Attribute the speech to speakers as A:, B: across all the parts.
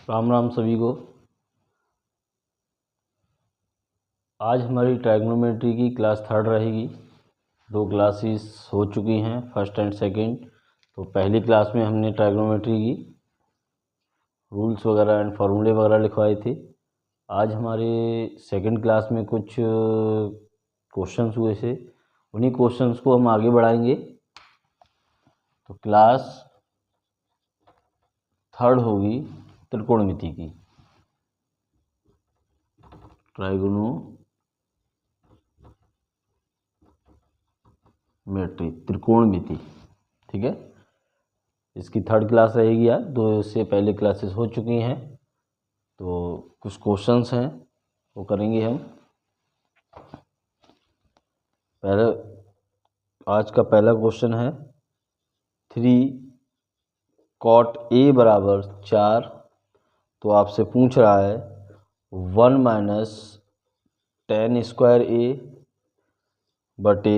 A: राम राम सभी को। आज हमारी ट्राइगोनोमेट्री की क्लास 3 रहेगी। 2 क्लासेस हो चुकी हैं, फर्स्ट एंड सेकंड। तो पहली क्लास में हमने ट्राइगोनोमेट्री की रूल्स वगैरह एंड फार्मूले वगैरह लिखवाए थे। आज हमारे सेकंड क्लास में कुछ क्वेश्चंस हुए थे, उन्हीं क्वेश्चंस को हम आगे बढ़ाएंगे। तो क्लास 3 होगी त्रिकोणमिति की, ट्राइगोनोमेट्री त्रिकोणमिति, ठीक है। इसकी 3rd क्लास रहेगी। यार 2 से पहले क्लासेस हो चुकी हैं, तो कुछ क्वेश्चंस हैं वो करेंगे हम। पहले आज का पहला क्वेश्चन है 3 cot A बराबर 4। तो आपसे पूछ रहा है 1 माइनस tan स्क्वायर A बटे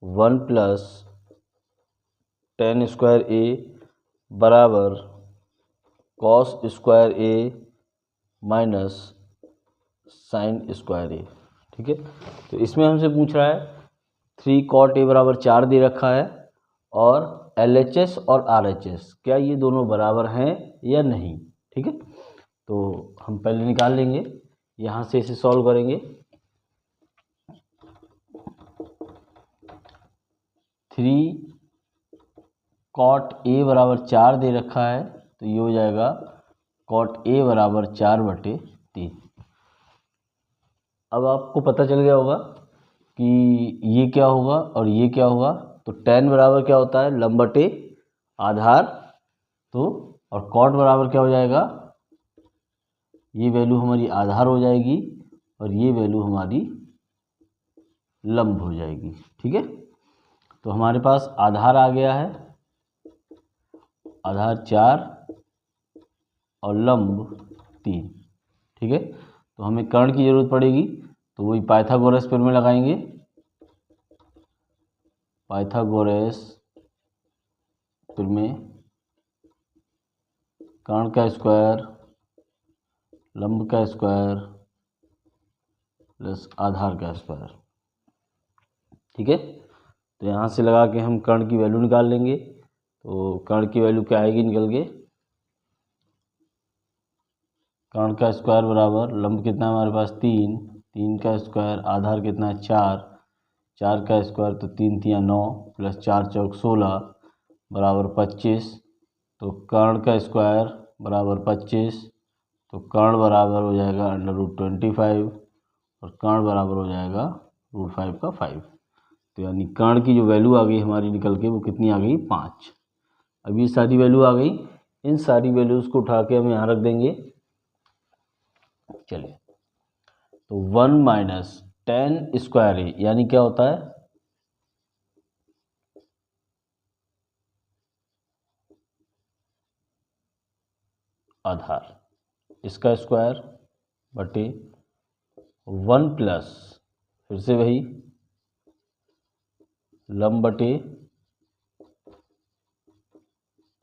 A: 1 प्लस tan स्क्वायर A बराबर cos square A minus sine square A, ठीक है। तो इसमें हमसे पूछ रहा है 3 cot A बराबर 4 दे रखा है, और LHS और RHS क्या ये दोनों बराबर हैं या नहीं, ठीक है। तो हम पहले निकाल लेंगे, यहाँ से इसे सॉल्व करेंगे। 3 cot A बराबर 4 दे रखा है, तो ये हो जाएगा cot A बराबर 4 बटे 3। अब आपको पता चल गया होगा कि ये क्या होगा और ये क्या होगा। तो tan बराबर क्या होता है, लंब बटे आधार। तो और cot बराबर क्या हो जाएगा, ये वैल्यू हमारी आधार हो जाएगी और ये वैल्यू हमारी लंब हो जाएगी, ठीक है। तो हमारे पास आधार आ गया है, आधार 4 और लंब 3, ठीक है। तो हमें कर्ण की जरूरत पड़ेगी, तो वही पाइथागोरस पर में लगाएंगे। पाइथागोरस पर में कर्ण का स्क्वायर लंब का स्क्वायर प्लस आधार का स्क्वायर, ठीक है। तो यहाँ से लगा के हम कर्ण की वैल्यू निकाल लेंगे। तो कर्ण की वैल्यू क्या आएगी निकल के, कर्ण का स्क्वायर बराबर लंब कितना है हमारे पास 3, 3 का स्क्वायर आधार कितना है 4, 4 का स्क्वायर तो 3 3 9 प्लस 4 चौक 16 बराबर 25। तो कर्ण का स्क्वायर बराबर 25, तो कर्ण बराबर हो जाएगा √25 और कर्ण बराबर हो जाएगा √5 का 5। तो यानी कर्ण की जो वैल्यू आ गई हमारी निकल के, वो कितनी आ गई 5। अब ये सारी वैल्यू आ गई, इन सारी वैल्यूज़ को उठा के हम यहाँ रख देंगे। चलिए, तो 1 माइनस tan स्क्वायर A यानी क्या होता है, आधार, इसका स्क्वायर बटे 1 प्लस फिर से वही लंब बटे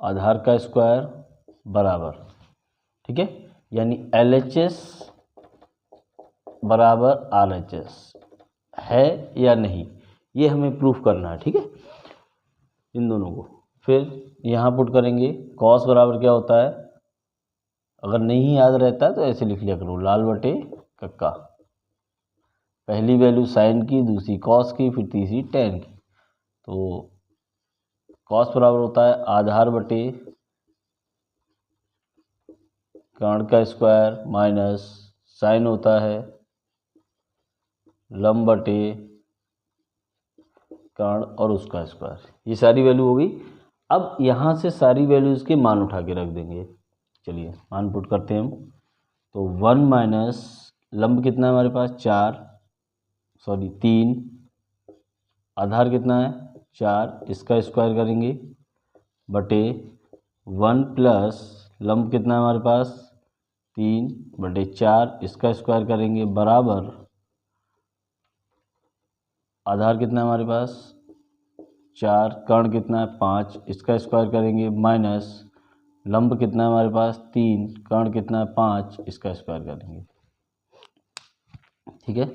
A: आधार का स्क्वायर बराबर, ठीक है। यानी LHS बराबर RHS है या नहीं, ये हमें प्रूफ करना है, ठीक है। इन दोनों को फिर यहाँ पुट करेंगे। कॉस बराबर क्या होता है, अगर नहीं याद रहता है तो ऐसे लिख लिया करो, लाल बटे कक्का। पहली वैल्यू साइन की, दूसरी कॉस की, फिर तीसरी टेन की। तो कॉस बराबर होता है आधार बटे कर्ण का स्क्वायर माइनस साइन होता है लंब बटे कर्ण और उसका स्क्वायर। ये सारी वैल्यू हो गई। अब यहाँ से सारी वैल्यूज़ के मान उठा के रख देंगे। चलिए मान पुट करते हैं हम। तो 1 माइनस लंब कितना है हमारे पास 3, आधार कितना है 4, इसका स्क्वायर करेंगे बटे 1 प्लस लंब कितना है हमारे पास 3 बटे 4, इसका स्क्वायर करेंगे बराबर आधार कितना है हमारे पास 4, कर्ण कितना है 5, इसका स्क्वायर करेंगे माइनस लंब कितना है हमारे पास 3, कर्ण कितना है 5, इसका स्क्वायर करेंगे। ठीक है,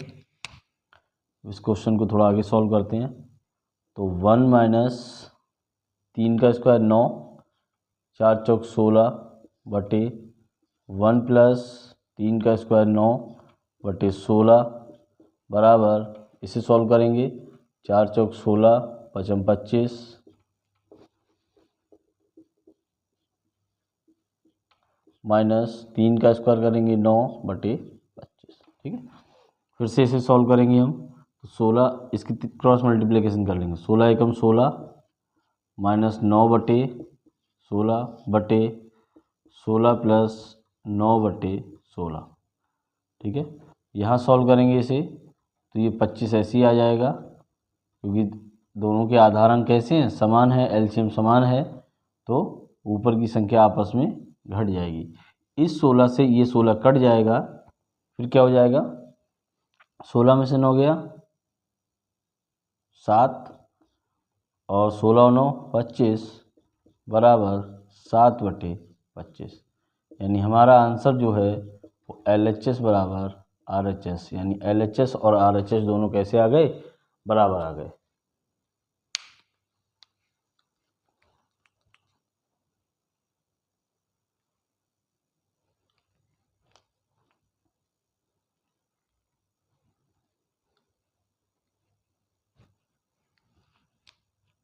A: इस क्वेश्चन को थोड़ा आगे सॉल्व करते हैं। तो 1 माइनस 3 का स्क्वायर 9, 4 चौक 16 बटे 1 प्लस 3 का स्क्वायर 9 बटे 16 बराबर, इसे सॉल्व करेंगे। 4 चौक 16, 5 25, माइनस 3 का स्क्वायर करेंगे 9 बटे 25। ठीक है, फिर से इसे सॉल्व करेंगे हम। तो 16 इसकी क्रॉस मल्टीप्लिकेशन कर लेंगे। 16 एकम 16 माइनस 9 बटे 16 बटे 16 प्लस 9 बटे 16। ठीक है, यहाँ सॉल्व करेंगे इसे तो ये 25 ऐसे ही आ जाएगा, क्योंकि दोनों के आधार अंक कैसे हैं, समान है, एलसीएम समान है, तो ऊपर की संख्या आपस में घट जाएगी। इस 16 से ये 16 कट जाएगा, फिर क्या हो जाएगा, 16 में से 9 गया 7 और 16 और 9 25 बराबर 7 बटे 25। यानी हमारा आंसर जो है वो LHS बराबर RHS, यानी LHS और RHS दोनों कैसे आ गए, बराबर आ गए।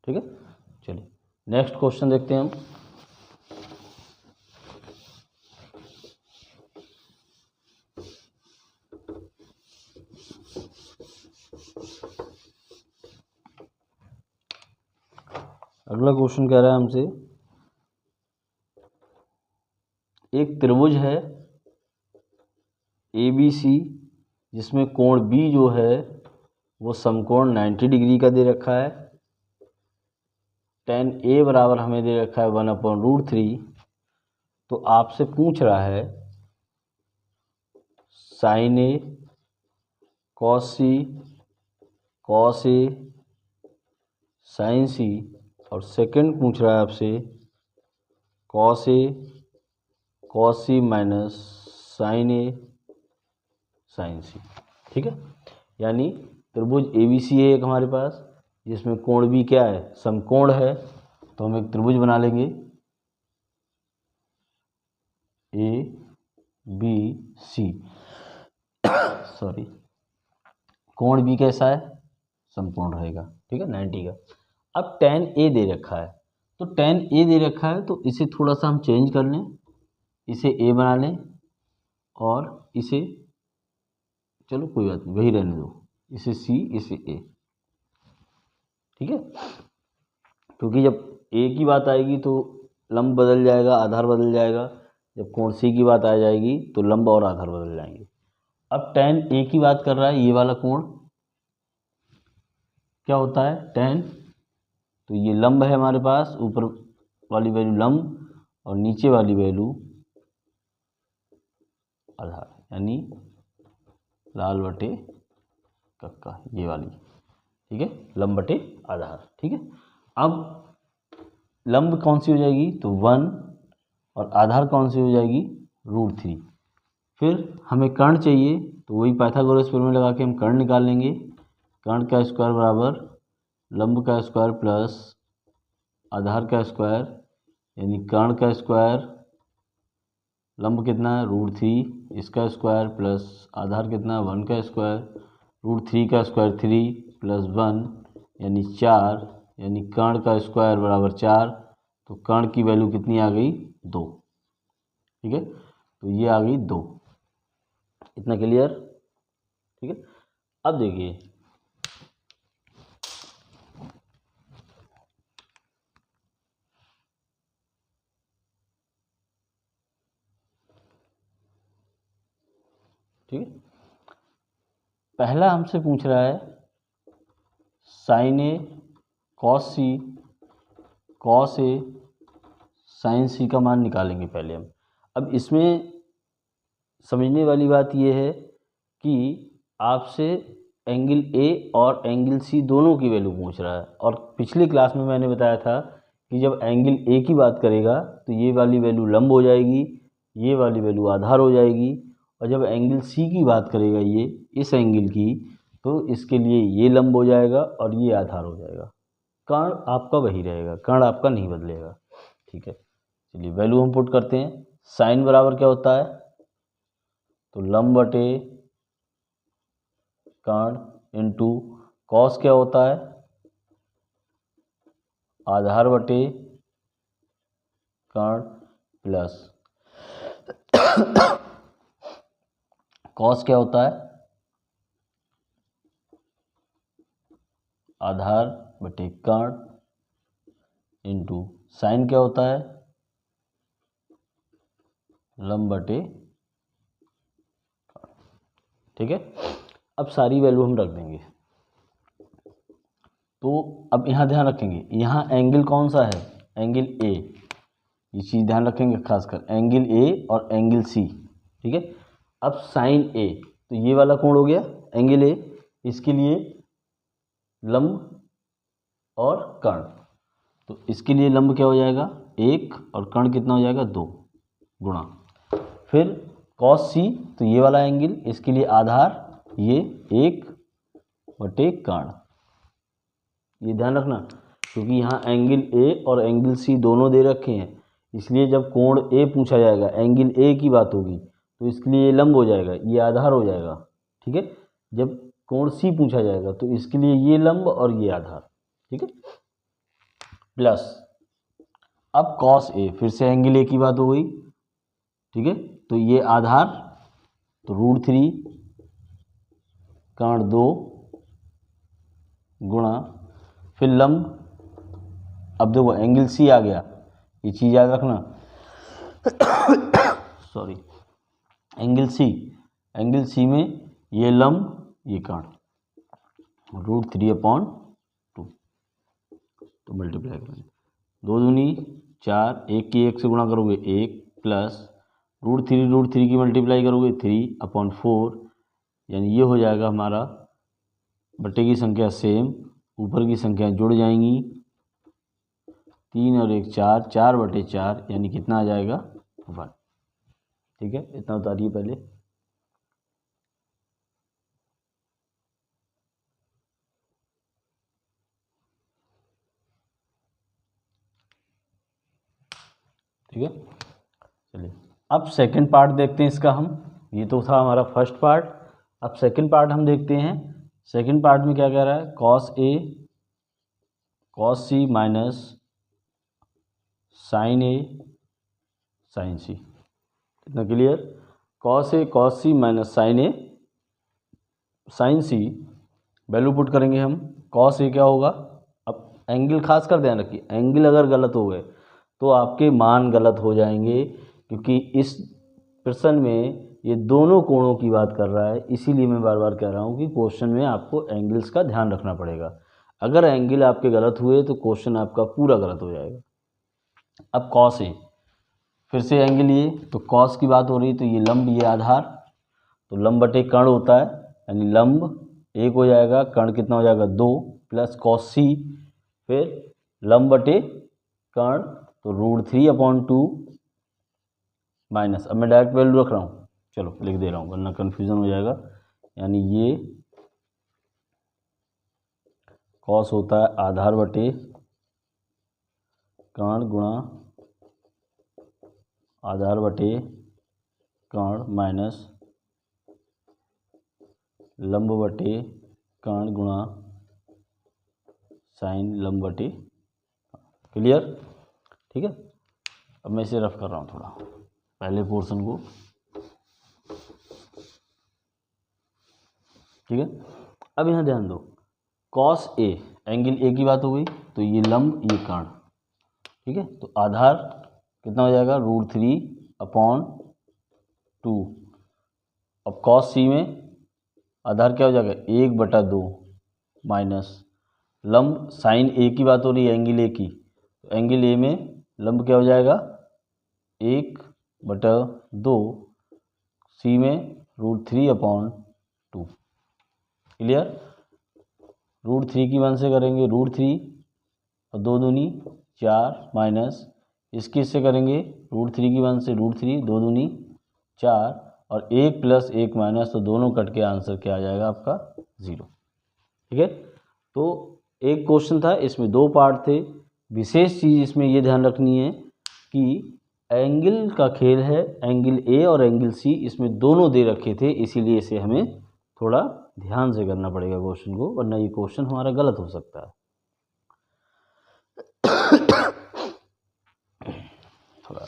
A: ठीक है, चलिए नेक्स्ट क्वेश्चन देखते हैं हम। अगला क्वेश्चन कह रहा है हमसे, एक त्रिभुज है ABC जिसमें कोण B जो है वो समकोण 90 डिग्री का दे रखा है। tan A बराबर हमें दे रखा है 1/√3। तो आपसे पूछ रहा है sin A cos C cos A sin C, और सेकंड पूछ रहा है आपसे cos A cos C minus sin A sin C। ठीक है, यानी त्रिभुज ABC है एक हमारे पास, जिसमें कोण भी क्या है, समकोण है। तो हम एक त्रिभुज बना लेंगे ABC। सॉरी, कोण भी कैसा है, समकोण रहेगा। ठीक है, 90 का। अब tan A दे रखा है, तो tan A दे रखा है तो इसे थोड़ा सा हम चेंज कर लें, इसे A बना लें और इसे, चलो कोई बात नहीं, वही रहने दो, इसे C इसे A। ठीक है, क्योंकि जब A की बात आएगी तो लंब बदल जाएगा, आधार बदल जाएगा। जब कोण C की बात आ जाएगी तो लंब और आधार बदल जाएंगे। अब tan A की बात कर रहा है, ये वाला कोण क्या होता है, tan, तो ये लंब है हमारे पास, ऊपर वाली वैल्यू लंब और नीचे वाली वैल्यू आधार, यानी लाल बटे कक्का, ये वाली। ठीक है, लंब बटे आधार। ठीक है, अब लंब कौन सी हो जाएगी, तो 1, और आधार कौन सी हो जाएगी, √3। फिर हमें कर्ण चाहिए, तो वही पाइथागोरस प्रमेय लगा के हम कर्ण निकाल लेंगे। कर्ण का स्क्वायर बराबर लंब का स्क्वायर प्लस आधार का स्क्वायर, यानी कर्ण का स्क्वायर, लंब कितना है √3, इसका स्क्वायर प्लस आधार कितना है 1 का स्क्वायर, √3 का स्क्वायर 3 प्लस 1 यानी 4, यानी कर्ण का स्क्वायर बराबर 4। तो कर्ण की वैल्यू कितनी आ गई, 2। ठीक है, तो ये आ गई 2। इतना क्लियर। ठीक है, अब देखिए ठीक है, पहला हमसे पूछ रहा है sin A cos C cos A sin C का मान निकालेंगे पहले हम। अब इसमें समझने वाली बात यह है कि आपसे एंगल A और एंगल C दोनों की वैल्यू पूछ रहा है, और पिछली क्लास में मैंने बताया था कि जब एंगल ए की बात करेगा तो ये वाली वैल्यू लंब हो जाएगी, ये वाली वैल्यू आधार हो जाएगी, और जब एंगल सी की बात करेगा ये इस एंगल की, तो इसके लिए ये लंब हो जाएगा और ये आधार हो जाएगा। कर्ण आपका वही रहेगा, कर्ण आपका नहीं बदलेगा। ठीक है, चलिए वैल्यू हम पुट करते हैं। साइन बराबर क्या होता है, तो लंब बटे कर्ण इंटू कॉस क्या होता है, आधार बटे कर्ण प्लस कॉस क्या होता है, आधार बटे कर्ण इंटू साइन क्या होता है, लंब बटे कर्ण। ठीक है, अब सारी वैल्यू हम रख देंगे। तो अब यहाँ ध्यान रखेंगे, यहाँ एंगल कौन सा है, एंगल ए, ये चीज़ ध्यान रखेंगे खासकर, एंगल ए और एंगल सी। ठीक है, अब साइन ए, तो ये वाला कोण हो गया एंगल ए, इसके लिए लंब और कर्ण, तो इसके लिए लंब क्या हो जाएगा 1 और कर्ण कितना हो जाएगा 2 गुणा, फिर कॉस सी, तो ये वाला एंगल, इसके लिए आधार ये 1 बटे कर्ण। ये ध्यान रखना, क्योंकि यहाँ एंगल ए और एंगल सी दोनों दे रखे हैं, इसलिए जब कोण ए पूछा जाएगा, एंगल ए की बात होगी, तो इसके लिए ये लंब हो जाएगा, ये आधार हो जाएगा। ठीक है, जब कोण सी पूछा जाएगा तो इसके लिए ये लंब और ये आधार। ठीक है, प्लस अब कॉस ए, फिर से एंगल ए की बात हो गई। ठीक है, तो ये आधार, तो √3 कर्ण 2 गुणा, फिर लंब, अब देखो एंगल सी आ गया, ये चीज़ याद रखना सॉरी, एंगल सी में ये लंब ये कर्ण, √3/2, तो मल्टीप्लाई करेंगे, 2 दूनी 4, 1 की 1 से गुणा करोगे 1, प्लस √3 की मल्टीप्लाई करोगे 3/4, यानी ये हो जाएगा हमारा, बटे की संख्या सेम, ऊपर की संख्या जुड़ जाएंगी, 3 और 1 4, 4/4, यानी कितना आ जाएगा 1। ठीक है, इतना उतारिए पहले। ठीक है, चलिए अब सेकंड पार्ट देखते हैं इसका हम, ये तो था हमारा फर्स्ट पार्ट, अब सेकंड पार्ट हम देखते हैं। सेकंड पार्ट में क्या कह रहा है, cos A cos C minus sign A sign सी, इतना clear, cos A cos C minus sign A sign C, value put करेंगे हम, कॉस ए क्या होगा, अब एंगल खास कर ध्यान रखिए, एंगल अगर गलत हो गए तो आपके मान गलत हो जाएंगे, क्योंकि इस प्रश्न में ये दोनों कोणों की बात कर रहा है, इसीलिए मैं बार बार कह रहा हूँ कि क्वेश्चन में आपको एंगल्स का ध्यान रखना पड़ेगा। अगर एंगल आपके गलत हुए तो क्वेश्चन आपका पूरा गलत हो जाएगा। अब कॉस ए, फिर से एंगल ये, तो कॉस की बात हो रही, तो ये लंब ये आधार, तो लंब बटे कर्ण होता है, यानी लंब 1 हो जाएगा, कर्ण कितना हो जाएगा 2, प्लस कॉस सी, फिर लंब बटे कर्ण, तो √3/2 माइनस, अब मैं डायरेक्ट वैल्यू रख रहा हूँ, चलो लिख दे रहा हूँ वरना कन्फ्यूज़न हो जाएगा, यानी ये कॉस होता है आधार बटे कर्ण गुणा आधार बटे कर्ण माइनस लंब बटे कर्ण गुणा साइन लंब बटे, क्लियर। ठीक है, अब मैं इसे रफ कर रहा हूँ थोड़ा, पहले पोर्शन को। ठीक है, अब यहाँ ध्यान दो, कॉस ए, एंगल ए की बात हो गई, तो ये लंब ये कर्ण। ठीक है, तो आधार कितना हो जाएगा √3/2, अब कॉस सी में आधार क्या हो जाएगा 1/2 माइनस लंब, साइन ए की बात हो रही है एंगल ए की, तो एंगल ए में लंब क्या हो जाएगा 1/2, सी में √3/2, क्लियर। √3 की 1 से करेंगे √3 और 2 दूनी 4 माइनस इसकी इससे करेंगे √3 की 1 से √3, 2 दूनी 4 और 1 प्लस 1 माइनस, तो दोनों कट के आंसर क्या आ जाएगा आपका 0। ठीक है, तो एक क्वेश्चन था, इसमें 2 पार्ट थे। विशेष चीज़ इसमें ये ध्यान रखनी है कि एंगल का खेल है, एंगल ए और एंगल सी इसमें दोनों दे रखे थे, इसीलिए इसे हमें थोड़ा ध्यान से करना पड़ेगा क्वेश्चन को, वरना ये क्वेश्चन हमारा गलत हो सकता है। थोड़ा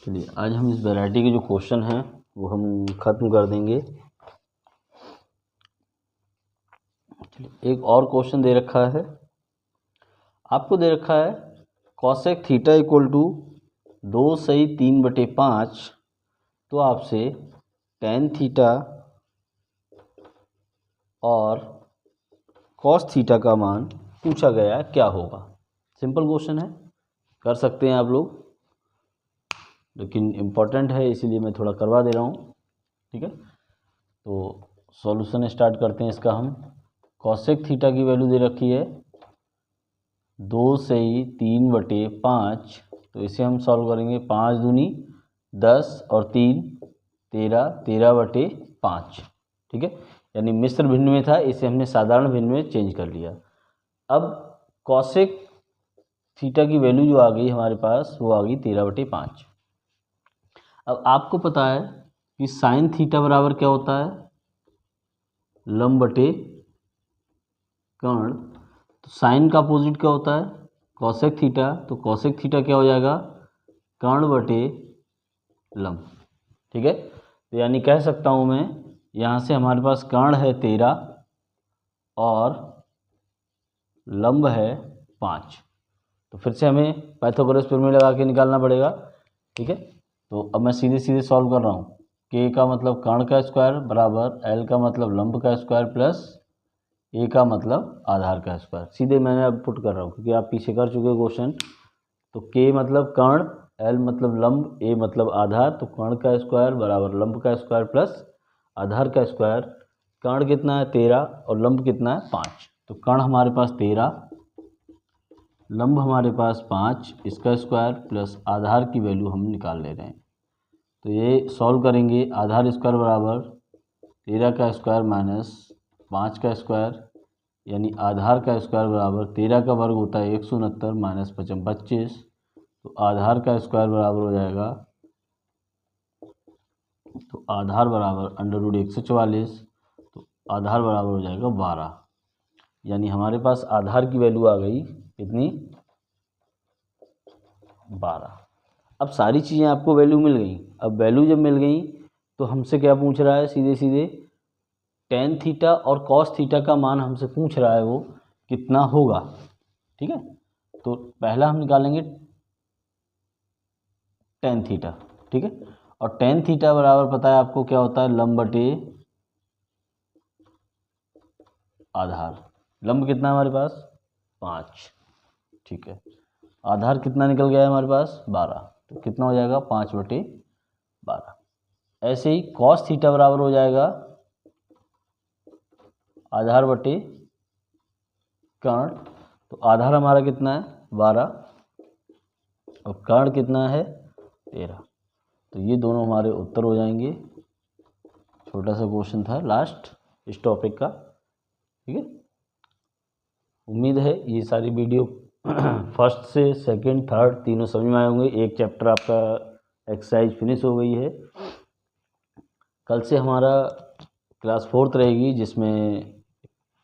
A: चलिए, आज हम इस वैरायटी के जो क्वेश्चन हैं वो हम ख़त्म कर देंगे। चलिए, एक और क्वेश्चन दे रखा है आपको, दे रखा है कॉसेक थीटा इक्वल टू 2/3/5, तो आपसे टेन थीटा और कॉस थीटा का मान पूछा गया है, क्या होगा। सिंपल क्वेश्चन है, कर सकते हैं आप लोग, लेकिन इम्पोर्टेंट है इसीलिए मैं थोड़ा करवा दे रहा हूँ। ठीक है, तो सॉल्यूशन स्टार्ट करते हैं इसका हम। कॉसेक थीटा की वैल्यू दे रखी है 2/3/5, तो इसे हम सॉल्व करेंगे। 5 दूनी 10 और 3 13, 13/5। ठीक है, यानी मिश्र भिन्न में था, इसे हमने साधारण भिन्न में चेंज कर लिया। अब कॉसेक थीटा की वैल्यू जो आ गई हमारे पास, वो आ गई 13/5। अब आपको पता है कि साइन थीटा बराबर क्या होता है, लंब बटे कर्ण। तो साइन का अपोजिट क्या होता है, कॉसेक थीटा, तो कॉसेक थीटा क्या हो जाएगा, कर्ण बटे लंब। ठीक है, तो यानी कह सकता हूँ मैं, यहाँ से हमारे पास कर्ण है 13 और लंब है 5, तो फिर से हमें पाइथागोरस प्रमेय लगा के निकालना पड़ेगा। ठीक है, तो अब मैं सीधे सीधे सॉल्व कर रहा हूँ। के का मतलब कर्ण का स्क्वायर बराबर एल का मतलब लंब का स्क्वायर प्लस ए का मतलब आधार का स्क्वायर। सीधे मैंने अब पुट कर रहा हूँ क्योंकि आप पीछे कर चुके क्वेश्चन। तो के मतलब कर्ण, एल मतलब लंब, ए मतलब आधार, तो कर्ण का स्क्वायर बराबर लंब का स्क्वायर प्लस आधार का स्क्वायर। कर्ण कितना है 13 और लंब कितना है 5, तो कर्ण हमारे पास 13, लंब हमारे पास 5, इसका स्क्वायर प्लस आधार की वैल्यू हम निकाल ले रहे हैं। तो ये सॉल्व करेंगे, आधार स्क्वायर बराबर 13 का स्क्वायर माइनस 5 का स्क्वायर, यानी आधार का स्क्वायर बराबर 13 का वर्ग होता है 169 माइनस 25, तो आधार का स्क्वायर बराबर हो जाएगा, तो आधार बराबर √144, तो आधार बराबर हो जाएगा 12, यानी हमारे पास आधार की वैल्यू आ गई कितनी, 12। अब सारी चीज़ें आपको वैल्यू मिल गई। अब वैल्यू जब मिल गई तो हमसे क्या पूछ रहा है, सीधे सीधे टेन थीटा और कॉस थीटा का मान हमसे पूछ रहा है, वो कितना होगा। ठीक है, तो पहला हम निकालेंगे टेन थीटा। ठीक है, और टेन थीटा बराबर पता है आपको क्या होता है, लंब बटे आधार। लंब कितना है हमारे पास 5। ठीक है, आधार कितना निकल गया है हमारे पास 12, तो कितना हो जाएगा 5/12। ऐसे ही कॉस थीटा बराबर हो जाएगा आधार बटे कर्ण, तो आधार हमारा कितना है 12 और कर्ण कितना है 13, तो ये दोनों हमारे उत्तर हो जाएंगे। छोटा सा क्वेश्चन था लास्ट इस टॉपिक का। ठीक है, उम्मीद है ये सारी वीडियो फर्स्ट से सेकंड थर्ड तीनों समझ में आए होंगे। एक चैप्टर आपका एक्सरसाइज फिनिश हो गई है। कल से हमारा क्लास 4th रहेगी, जिसमें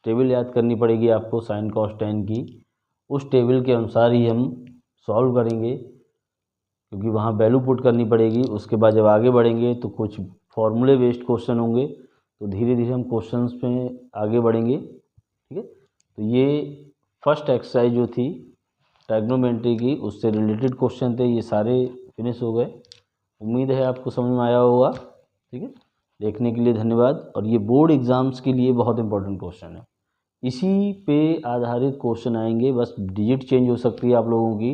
A: टेबल याद करनी पड़ेगी आपको साइन कॉस टेन की। उस टेबल के अनुसार ही हम सॉल्व करेंगे, क्योंकि वहाँ वैल्यू पुट करनी पड़ेगी। उसके बाद जब आगे बढ़ेंगे तो कुछ फॉर्मूले बेस्ड क्वेश्चन होंगे, तो धीरे धीरे हम क्वेश्चंस में आगे बढ़ेंगे। ठीक है, तो ये फर्स्ट एक्सरसाइज जो थी ट्राइग्नोमेट्री की, उससे रिलेटेड क्वेश्चन थे, ये सारे फिनिश हो गए। उम्मीद है आपको समझ में आया होगा। ठीक है, देखने के लिए धन्यवाद। और ये बोर्ड एग्ज़ाम्स के लिए बहुत इंपॉर्टेंट क्वेश्चन है, इसी पे आधारित क्वेश्चन आएंगे, बस डिजिट चेंज हो सकती है आप लोगों की।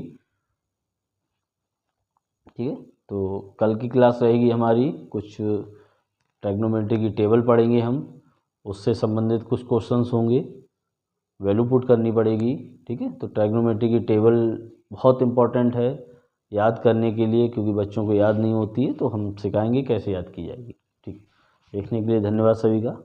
A: ठीक है। तो कल की क्लास रहेगी हमारी, कुछ ट्रिग्नोमेट्री की टेबल पढ़ेंगे हम, उससे संबंधित कुछ क्वेश्चंस होंगे, वैल्यू पुट करनी पड़ेगी। ठीक है, तो ट्रिग्नोमेट्री की टेबल बहुत इम्पॉर्टेंट है याद करने के लिए, क्योंकि बच्चों को याद नहीं होती है, तो हम सिखाएंगे कैसे याद की जाएगी। ठीक, देखने के लिए धन्यवाद सभी का।